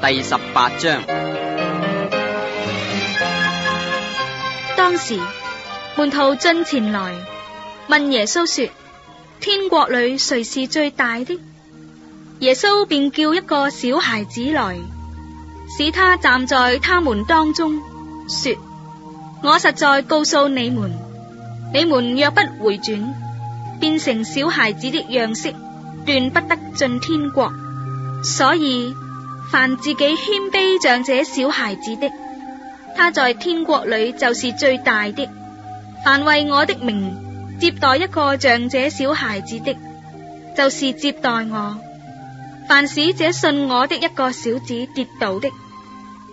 第18章。當時門徒進前來問耶穌說：天國裏誰是最大的？耶穌便叫一個小孩子來，使他站在他們當中，說：我實在告訴你們，你們若不回轉，變成小孩子的樣式，斷不得進天國。所以凡自己謙卑像這小孩子的，他在天國裏就是最大的。凡為我的名接待一個像這小孩子的，就是接待我。凡使這信我的一個小子跌倒的，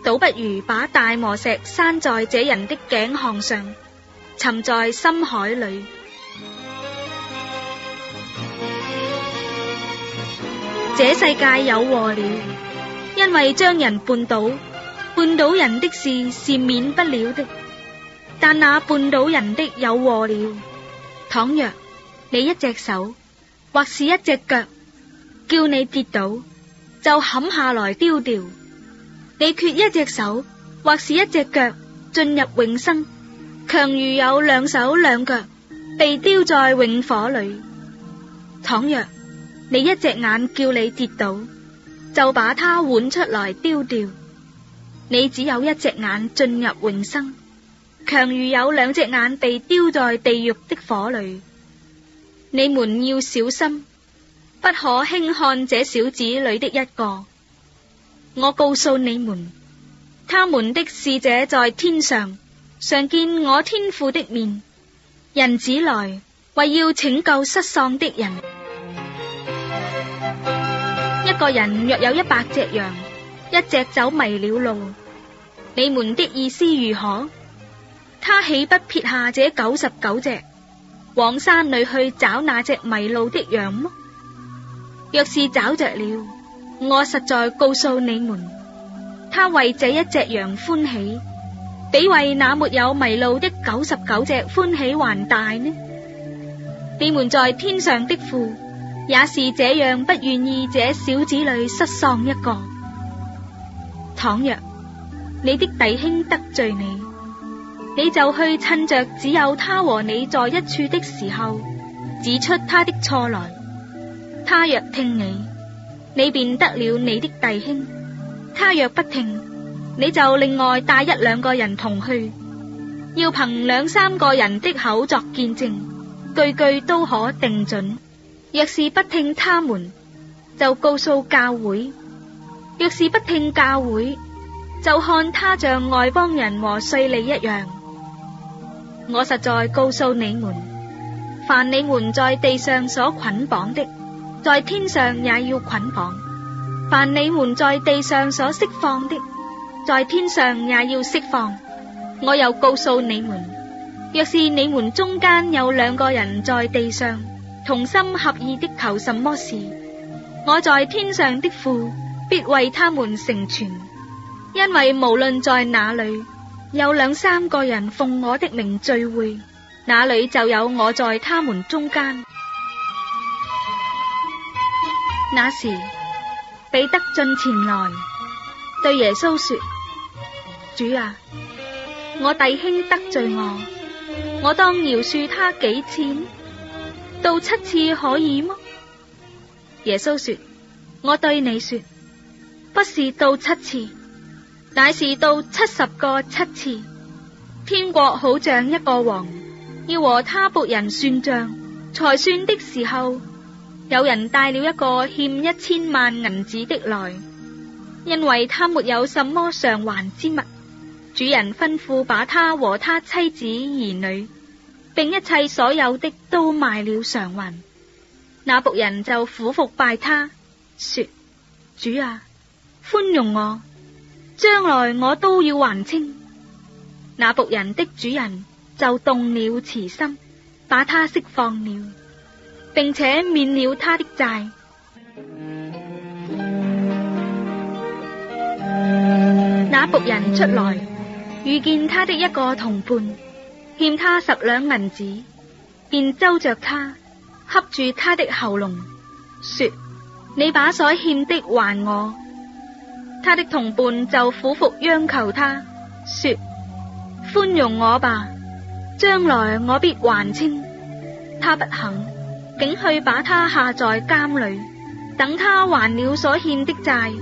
倒不如把大磨石拴在這人的頸項上，沉在深海裏。這世界有禍了，因為將人絆倒人的事是免不了的，但那絆倒人的有禍了。倘若你一隻手或是一隻腳叫你跌倒，就砍下來丟掉；你缺一隻手或是一隻腳進入永生，強如有兩手兩腳被丟在永火裏。倘若你一隻眼叫你跌倒，就把它換出來丟掉；你只有一隻眼進入永生，強如有兩隻眼被丟在地獄的火裏。你們要小心，不可輕看這小子裏的一個。我告訴你們，他們的使者在天上常見我天父的面。人子來為要拯救失喪的人。一個人若有100隻羊，一隻走迷了路，你們的意思如何？他豈不撇下這99隻，往山裏去找那隻迷路的羊麼？若是找着了，我實在告訴你們，他為這一隻羊歡喜，比為那沒有迷路的99隻歡喜還大呢。你們在天上的父也是這樣不願意這小子裏失喪一個。倘若你的弟兄得罪你，你就去趁着只有他和你在一處的時候，指出他的錯來。他若聽你，你便得了你的弟兄；他若不聽，你就另外帶1、2個人同去，要憑2、3個人的口作見證，句句都可定準。若是不聽他們，就告訴教會；若是不聽教會，就看他像外邦人和稅吏一樣。我實在告訴你們，凡你們在地上所捆綁的，在天上也要捆綁；凡你們在地上所釋放的，在天上也要釋放。我又告訴你們，若是你們中間有2個人在地上同心合意的求什麼事，我在天上的父必為他們成全。因為無論在哪裏有2、3個人奉我的名聚會，那裏就有我在他們中間。那時彼得進前來對耶穌說：主啊，我弟兄得罪我當饒恕他幾次呢？到7次可以嗎？耶穌說：我對你說，不是到7次，乃是到70個7次。天國好像一個王要和他僕人算賬，才算的時候，有人帶了一個欠1000萬銀子的來，因為他沒有什麼償還之物。主人吩咐把他和他妻子兒女並一切所有的都賣了償還。那僕人就俯伏拜他，說：主啊，寬容我，將來我都要還清。那僕人的主人就動了慈心，把他釋放了，並且免了他的債。那僕人出來，遇見他的一個同伴欠他10兩銀子，便揪着他，掐住他的喉嚨，說：你把所欠的還我。他的同伴就苦服央求他，說：寬容我吧，將來我必還清。他不肯，竟去把他下在監裏，等他還了所欠的債。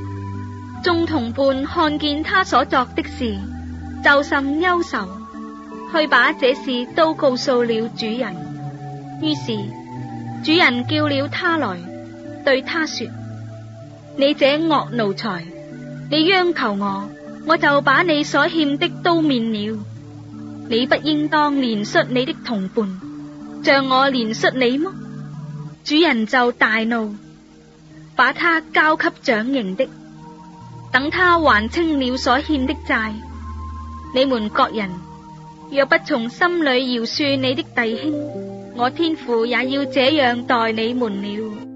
眾同伴看見他所作的事，就甚憂愁，去把這事都告訴了主人。於是主人叫了他來，對他說：你這惡奴才，你央求我，我就把你所欠的都免了。你不應當憐恤你的同伴，像我憐恤你麼？主人就大怒，把他交給掌刑的，等他還清了所欠的債。你們各人若不從心裏饒恕你的弟兄，我天父也要這樣待你們了。